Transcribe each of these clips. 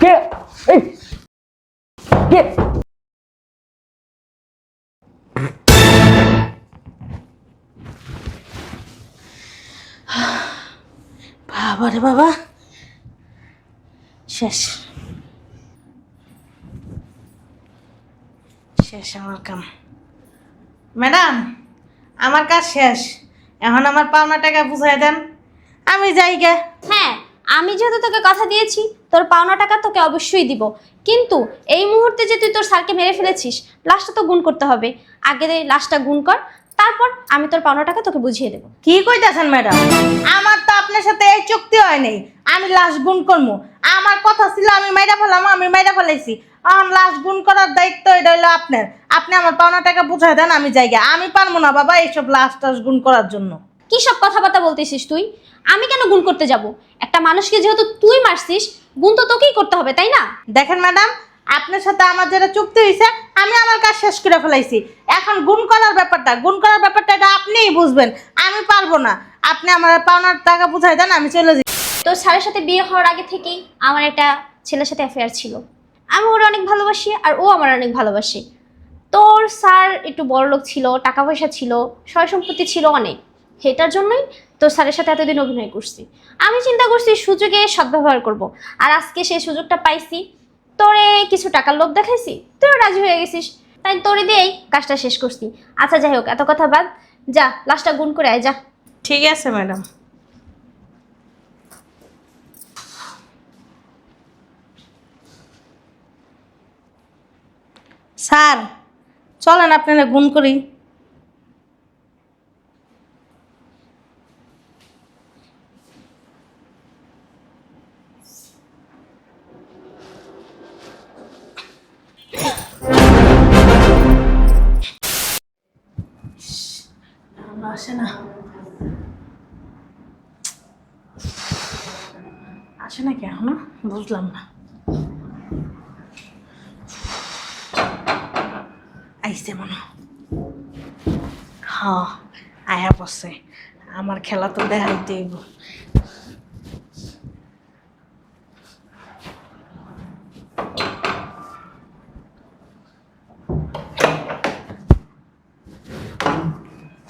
কে এই কে বাবা রে বাবা, শেষ শেষ আমার কাম। ম্যাডাম, আমার কাজ শেষ। এখন আমার পাওনা টাকা বুঝাই দেন, আমি যাই গে। হ্যাঁ, আমি যেহেতু তোকে কথা দিয়েছি তোর পাওনা টাকা তোকে অবশ্যই দিব, কিন্তু এই মুহূর্তে যে তুই তোর স্যারকে মেরে ফেলেছিস, লাশটা তো গুণ করতে হবে। আগে লাশটা গুণ কর, তারপর আমি তোর পাওনা টাকা তোকে বুঝিয়ে দেবো। কি কইতাছেন ম্যাডাম? আমার তো আপনার সাথে এই চুক্তি হয় নাই আমি লাশ গুণ করবো। আমার কথা ছিল আমি মাইরা ফেলাম, আমি মাইরা ফেলাইছি। এখন লাশ গুণ করার দায়িত্ব এটা হলো আপনার। আপনি আমার পাওনা টাকা বুঝাই দেন, আমি যাই গে। আমি পারবো না বাবা এইসব লাশ টাশ গুণ করার জন্য। কি সব কথাবার্তা বলতেছিস তুই? আমি কেন গুণ করতে যাব? একটা মানুষকে যেহেতু তুই মারছিস, গুণ তো তোকেই করতে হবে, তাই না? দেখেন ম্যাডাম, আপনার সাথে আমার যেটা চুক্তি হয়েছে আমি আমার কাজ শেষ করে ফেলাইছি। এখন গুণ করার ব্যাপারটা এটা আপনিই বুঝবেন, আমি পারবো না। আপনি আমার পাওনার টাকা বুঝাই দেন, আমি চলে যাই। তোর স্যারের সাথে বিয়ে হওয়ার আগে থেকেই আমার একটা ছেলের সাথে অ্যাফেয়ার ছিল। আমি ওর অনেক ভালোবাসি আর ও আমার অনেক ভালোবাসে। তোর স্যার একটু বড়লোক ছিল, টাকা পয়সা ছিল, সয় সম্পত্তি ছিল অনেক। সেটার জন্যই তোর স্যারের সাথে এতদিন অভিনয় করছি। আমি চিন্তা করছি সুযোগে সদ্ব্যবহার করব, আর আজকে সেই সুযোগটা পাইছি। তোরে কিছু টাকার লোভ দেখাইছি, তুইও রাজি হয়ে গেছিস, তাই তোরে দিয়েই কাজটা শেষ করছি। আচ্ছা যাই হোক, এত কথা বাদ, যা লাস্টটা গুণ করে আয় যা। ঠিক আছে ম্যাডাম। স্যার চলেন আপনারা গুণ করি। আসে না, আসে না কি এখনো বুঝলাম না। আইসে মনে হ্যাঁ, আয়া পড়ছে। আমার খেলা তো দেখাইতে হইব।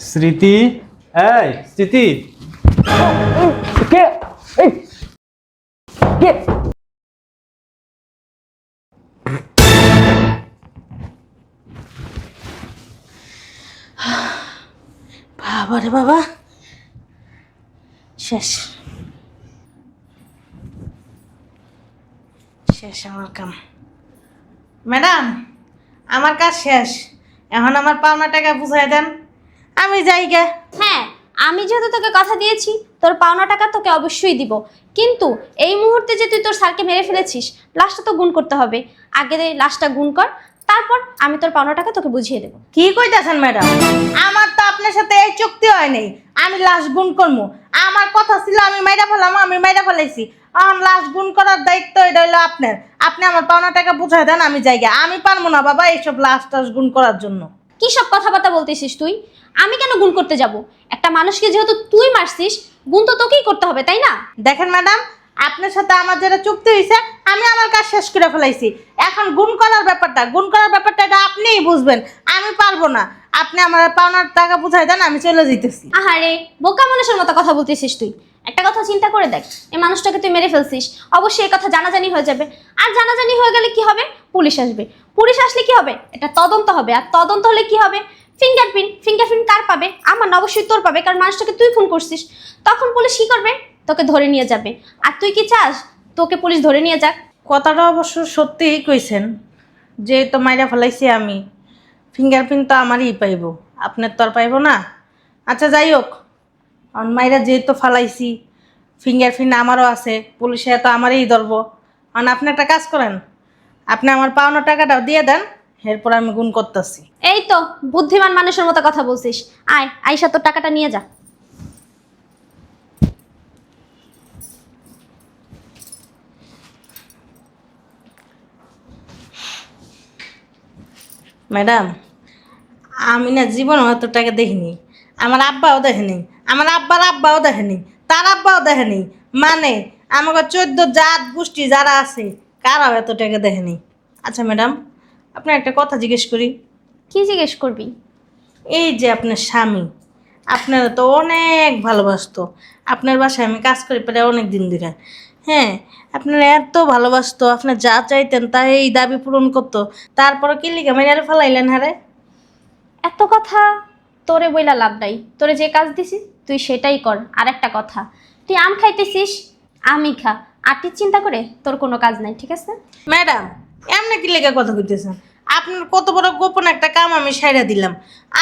স্মৃতি, এই স্মৃতি, কে এই কে বাবা রে বাবা, শেষ শেষ আমার কাম। ম্যাডাম, আমার কাজ শেষ। এখন আমার পাওনা টাকা বুঝাই দেন, আমি যাই গে। হ্যাঁ, আমি যেহেতু তোকে কথা দিয়েছি তোর পাওনা টাকা তোকে অবশ্যই দিব, কিন্তু এই মুহূর্তে যে তুই তোর স্যারকে মেরে ফেলেছিস, লাশটা তো গুণ করতে হবে। আগে লাশটা গুণ কর, তারপর আমি তোর পাওনা টাকা তোকে বুঝিয়ে দেবো। কি কইতাছেন ম্যাডাম? আমার তো আপনার সাথে এই চুক্তি হয় নাই আমি লাশ গুণ করবো। আমার কথা ছিল আমি মাইরা ফেলাম, আমি মাইরা ফেলাইছি। এখন লাশ গুণ করার দায়িত্ব এটা হলো আপনার। আপনি আমার পাওনা টাকা বুঝাই দেন, আমি যাই গে। আমি পারবো না বাবা এইসব লাশ টাশ গুণ করার জন্য। কি সব কথাবার্তা বলতেছিস তুই? আমি কেন গুণ করতে যাব? একটা মানুষকে যেহেতু তুই মারছিস, গুণ তো তোকেই করতে হবে, তাই না? দেখেন ম্যাডাম, আপনার সাথে আমার যেটা চুক্তি হয়েছে আমি আমার কাজ শেষ করে ফেলাইছি। এখন গুণ করার ব্যাপারটা এটা আপনিই বুঝবেন, আমি পারবো না। আপনি আমার পাওনার টাকা বুঝাই দেন, আমি চলে যেতেছি। আহারে, বোকা মানুষের মতো কথা বলতেছিস তুই। একটা কথা চিন্তা করে দেখ, এই মানুষটাকে তুই মেরে ফেলছিস, অবশ্যই এই কথা জানাজানি হয়ে যাবে। আর জানাজানি হয়ে গেলে কি হবে? পুলিশ আসবে। পুলিশ আসলে কি হবে? এটা তদন্ত হবে, আর তদন্ত হলে কি হবে? ফিঙ্গারপ্রিন্ট কার পাবে? আমার না, অবশ্যই তোর পাবে, কারণ মানুষটাকে তুই খুন করছিস। তখন পুলিশ কি করবে? তোকে ধরে নিয়ে যাবে। আর তুই কি চাস তোকে পুলিশ ধরে নিয়ে যাক? কথাটা অবশ্য সত্যিই কইছেন, যে তো মাইরা ফেলাইছি আমি, ফিঙ্গারপ্রিন্ট তো আমারই পাইব, আপনার তো আর পাইব না। আচ্ছা যাই হোক, মাইরা যেহেতু ফালাইছি, ফিঙ্গারপ্রিন্ট আমারও আছে, পুলিশে তো আমারই ধরবো। কারণ আপনি একটা কাজ করেন, আপনি আমার পাওনা টাকাটাও দিয়ে দেন, এরপর আমি গুণ করতেছি। এই তো বুদ্ধিমান মানুষের মতো কথা বলছিস। আয়, আইসা তোর টাকাটা নিয়ে যা। ম্যাডাম, আমি না জীবনে অত টাকা দেখিনি, আমার আব্বাও দেখেনি, আমার আব্বার আব্বাও দেখেনি, তার আব্বাও দেখেনি। মানে আমাকে 14 জাত গোষ্ঠী যারা আছে কারাও এত টাকা দেখেনি। আচ্ছা ম্যাডাম, আপনার একটা কথা জিজ্ঞেস করি। কি জিজ্ঞেস করবি? এই যে আপনার স্বামী আপনারা তো অনেক ভালোবাসতো, আপনার বাসায় আমি কাজ করি প্রায় অনেক দিন ধরে। হ্যাঁ, আপনারা এত ভালোবাসতো, আপনার যা চাইতেন তাই এই দাবি পূরণ করতো, তারপরে কি লিখে মেরে ফেলাইলেন হারে? এত কথা তোরে বইলা লাভ নাই। তোরে যে কাজ দিছি তুই সেটাই কর। আর একটা কথা, তুই আম খাইতেছিস, আমি খা। আর তুই চিন্তা করে তোর কোনো কাজ নাই, ঠিক আছে? ম্যাডাম, এমনি কি লেগে কথা কইতেছেন? আপনার কত বড় গোপন একটা কাম আমি সাইরা দিলাম,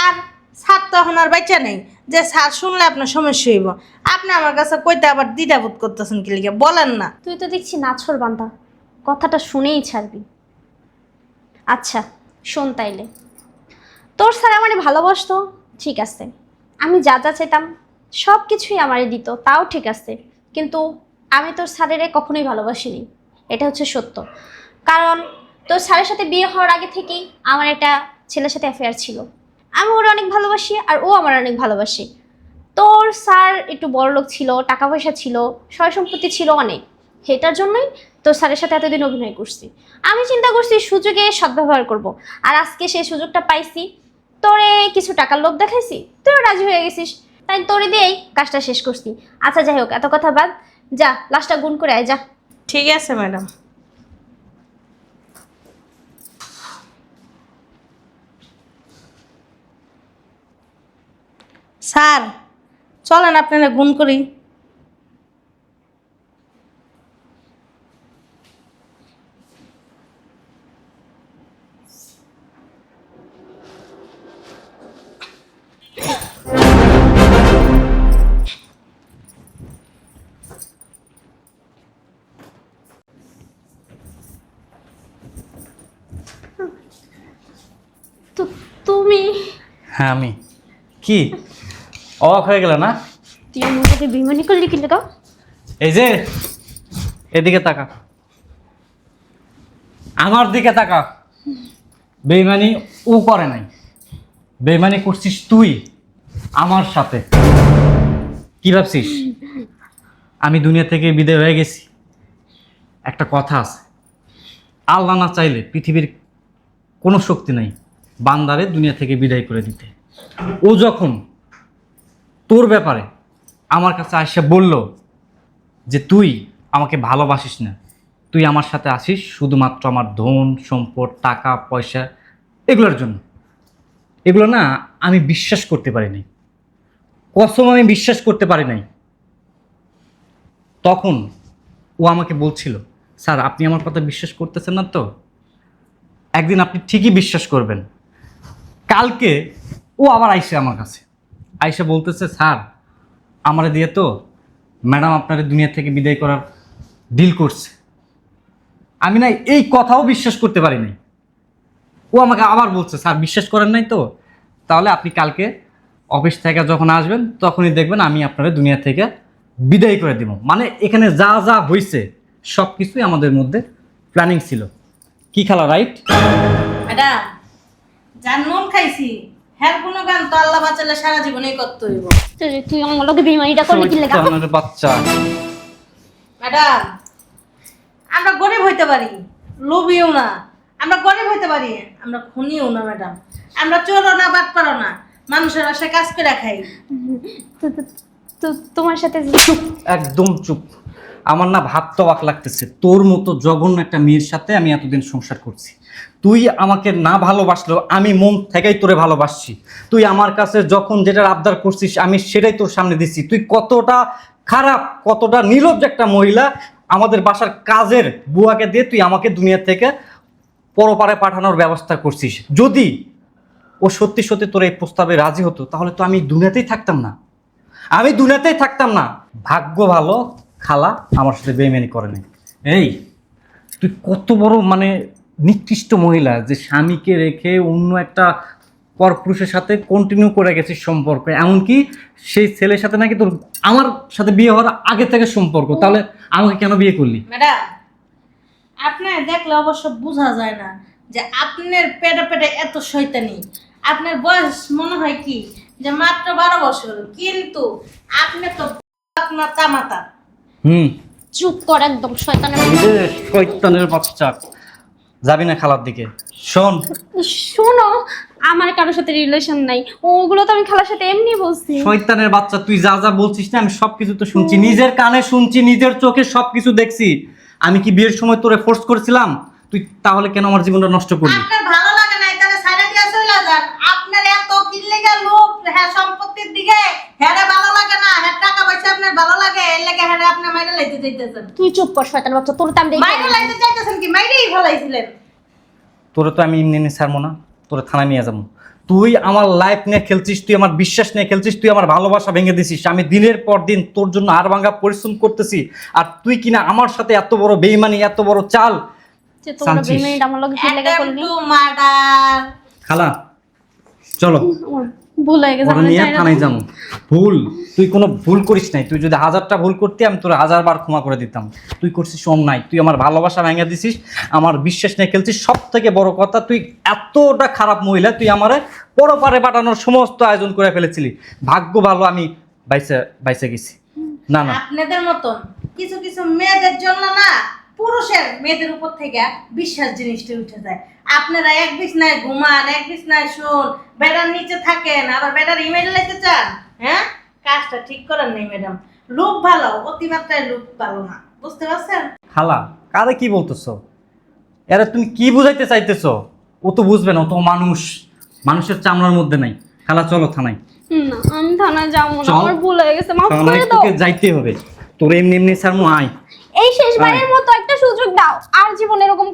আর স্যার তো এখন আর বাচ্চা নেই যে স্যার শুনলে আপনার সমস্যা হইব। আপনি আমার কাছে কইতে আবার দ্বিধাবোধ করতেছেন কি লেগে বলেন না? তুই তো দেখছি নাছর বান্দা, কথাটা শুনেই ছাড়বি। আচ্ছা শোন তাইলে, তোর স্যার আমারে ভালোবাসতো, ঠিক আছে, আমি যা যা চাইতাম সব কিছুই আমারে দিত, তাও ঠিক আছে। কিন্তু আমি তোর স্যারেরে কখনোই ভালোবাসিনি, এটা হচ্ছে সত্য। কারণ তোর স্যারের সাথে বিয়ে হওয়ার আগে থেকেই আমার একটা ছেলের সাথে অ্যাফেয়ার ছিল। আমি ওরা অনেক ভালোবাসি আর ও আমার অনেক ভালোবাসে। তোর স্যার একটু বড়লোক ছিল, টাকা পয়সা ছিল, সয় সম্পত্তি ছিল অনেক। সেটার জন্যই তোর স্যারের সাথে এতদিন অভিনয় করছি। আমি চিন্তা করছি সুযোগে সদ্ব্যবহার করব। আর আজকে সেই সুযোগটা পাইছি, তোরে কিছু টাকার লোভ দেখাইছি, তুইও রাজি হয়ে গেছিস, তাই তোরে দিয়েই কাজটা শেষ করছি। আচ্ছা যাই হোক, এত কথা বাদ, যা লাস্টটা গুণ করে আয় যা। ঠিক আছে ম্যাডাম। স্যার চলেন আপনারা গুণ করি। তো তুমি হ্যাঁ আমি। কি অবাক হয়ে গেল না? তুই আমার সাথে বেইমানি করলি কি লাগা? এই যে এদিকে তাকা, আমার দিকে তাকা। বেইমানি ও করে নাই, বেইমানি করছিস তুই আমার সাথে। কি ভাবছিস আমি দুনিয়া থেকে বিদায় হয়ে গেছি? একটা কথা আছে, আল্লাহ না চাইলে পৃথিবীর কোনো শক্তি নাই বান্দারে দুনিয়া থেকে বিদায় করে দিতে। ও যখন তোর ব্যাপারে আমার কাছে আইসা বলল যে তুই আমাকে ভালোবাসিস না, তুই আমার সাথে আসিস শুধুমাত্র আমার ধন সম্পদ টাকা পয়সা এগুলোর জন্য, এগুলো না আমি বিশ্বাস করতে পারি নাই, কসম আমি বিশ্বাস করতে পারি নাই। তখন ও আমাকে বলছিল, স্যার আপনি আমার কথা বিশ্বাস করতেছেন না তো, একদিন আপনি ঠিকই বিশ্বাস করবেন। কালকে ও আবার আইসে আমার কাছে, আইসা বলতেছে, স্যার আমারে দিয়ে তো ম্যাডাম আপনার দুনিয়া থেকে বিদায় করার ডিল করছে। আমি না এই কথাও বিশ্বাস করতে পারি নাই। ও আমাকে আবার বলছে, স্যার বিশ্বাস করেন নাই তো, তাহলে আপনি কালকে অফিস থেকে যখন আসবেন তখনই দেখবেন আমি আপনার দুনিয়া থেকে বিদায় করে দেব। মানে এখানে যা যা হয়েছে সব কিছুই আমাদের মধ্যে প্ল্যানিং ছিল। কি খেলা, রাইট? ম্যাডাম, যার নুন খাইছি হ্যাঁ কোনো গান তো আল্লাহ বাঁচালে সারা জীবনই করতে হইব। তুই আমার লগে বেইমানিটা করলি কি লাগা? শয়তানের বাচ্চা। ম্যাডাম, আমরা গরিব হইতে পারি, লোভিও না। আমরা গরিব হইতে পারি, আমরা খুনিও না ম্যাডাম। আমরা চোরও না, বাটপারও না, মানুষের আশায় কাজ করে খাই। তোমার সাথে চুপ, একদম চুপ। আমার না ভাবতে অবাক লাগতেছে, তোর মতো জঘন্য একটা মেয়ের সাথে আমি এতদিন সংসার করছি। তুই আমাকে না ভালোবাসলেও আমি মন থেকেই তোরে ভালোবাসছি। তুই আমার কাছে যখন যেটার আবদার করছিস আমি সেটাই তোর সামনে দিচ্ছি। তুই কতটা খারাপ, কতটা নির্লজ্জ একটা মহিলা, আমাদের বাসার কাজের বুয়াকে দিয়ে তুই আমাকে দুনিয়া থেকে পরপারে পাঠানোর ব্যবস্থা করছিস। যদি ও সত্যি সত্যি তোর এই প্রস্তাবে রাজি হতো তাহলে তো আমি দুনিয়াতেই থাকতাম না, আমি দুনিয়াতেই থাকতাম না। ভাগ্য ভালো খালা আমার সাথে বেইমানি করে নাই। এই তুই কত বড় মানে নিকৃষ্ট মহিলা যে স্বামীকে রেখে অন্য একটা পরপুরুষের সাথে কন্টিনিউ করে গেছিস সম্পর্ক, এমনকি সেই ছেলের সাথে নাকি তোর আমার সাথে বিয়ে হওয়ার আগে থেকে সম্পর্ক। তাহলে আমাকে কেন বিয়ে করলি? ম্যাডাম, আপনার দেখলে অবশ্য বোঝা যায় না যে আপনার পেটে পেটে এত শয়তানি। আপনার বয়স মনে হয় কি যে মাত্র 12 বছর, কিন্তু আপনি তো মাতা মাতা। চুপ কর একদম, শয়তানের এই যে শয়তানের বাচ্চা, যাবি না খালার দিকে? শোন, শোনো, আমার কারোর সাথে রিলেশন নাই, ওগুলো তো আমি খালার সাথে এমনি বলছি। শয়তানের বাচ্চা, তুই যা যা বলছিস না আমি সবকিছু তো শুনছি, নিজের কানে শুনছি, নিজের চোখে সবকিছু দেখছি। আমি কি বিয়ের সময় তোরে ফোর্স করেছিলাম? তুই তাহলে কেন আমার জীবনটা নষ্ট করলি? আপনার ভালো লাগে না এখানে সাইডে দিয়ে চলে যান। আপনার এত কিল্লেগা লোক হ্যাঁ সম্পত্তির দিকে, হ্যাঁ ভালো লাগে না, হ্যাঁ টাকা পয়সা আপনার ভালো লাগে, এর লাগে হ্যাঁ আপনি মাইরে লাইতে চাইতেছেন। তুই চুপ কর শয়তান বাচ্চা, তোর তো আমি দেখি মাইরে লাইতে চাইতেছেন কি? মাইরেই ফেলাইছিলেন। তোরে তো আমি এমনি এমনি ছাড়বো না, তোরে থানায় নিয়ে যাবো। তুই আমার লাইফ নিয়ে খেলছিস, তুই আমার বিশ্বাস নিয়ে খেলছিস, তুই আমার ভালোবাসা ভেঙে দিছিস। আমি দিনের পর দিন তোর জন্য আর ভাঙা পরিশ্রম করতেছি, আর তুই কিনা আমার সাথে এত বড় বেইমানি, এত বড় চাল যে তোমরা জানছিস। বেমানিটা আমার লগে কি লাগা করলি। To murder. খালা চলো, আমার ভুল হয়ে গেছে, ওরা আমরা নিয়ে চাই না। থানায় যাবো। ভুল, তুই কোনো ভুল করিস নাই। তুই যদি 1000টা ভুল করতি আমি তোর 1000বার ক্ষমা করে দিতাম। তুই করছিস অন্যায়, তুই আমার ভালোবাসা ভেঙে দিছিস, আমার বিশ্বাস নিয়ে খেলছিস। সব থেকে বড় কথা, তুই এতটা খারাপ মহিলা, তুই আমার পরপারে পাঠানোর সমস্ত আয়োজন করে ফেলেছিলি। ভাগ্য ভালো আমি বাইসে বাইসে গেছি। না না, আপনাদের মতন কিছু কিছু মেয়েদের জন্য না, পুরুষের মেয়েদের উপর থেকে বিশ্বাস জিনিসটা উঠে যায়। আপনারা এক বিছনায় ঘুমান, এক বিছনায় শোন, বেড়ার নিচে থাকেন, আবার বেড়ার ইমেল লাইতে চান। হ্যাঁ, কাজটা ঠিক করেন নাই ম্যাডাম। লোক ভালো, অতিমাত্রায় লোক ভালো না, বুঝতে পারছেন? খালা কারে কি বলতেছো? এরা তুমি কি বুঝাইতে চাইতেছো? ও তো বুঝবে না, ও তো মানুষ, মানুষের চামড়ার মধ্যে নাই। খালা চলো থানায়। না, আমি থানায় যাবো না, চল। আমার ভুল হয়ে গেছে, মাফ থানায় করে দাও। তোকে যাইতে হবে। তোর এমনি এমনি ছাড়মু, আয়। এই শেষবারের মতো একটা সুযোগ দাও, আর জীবনে এরকম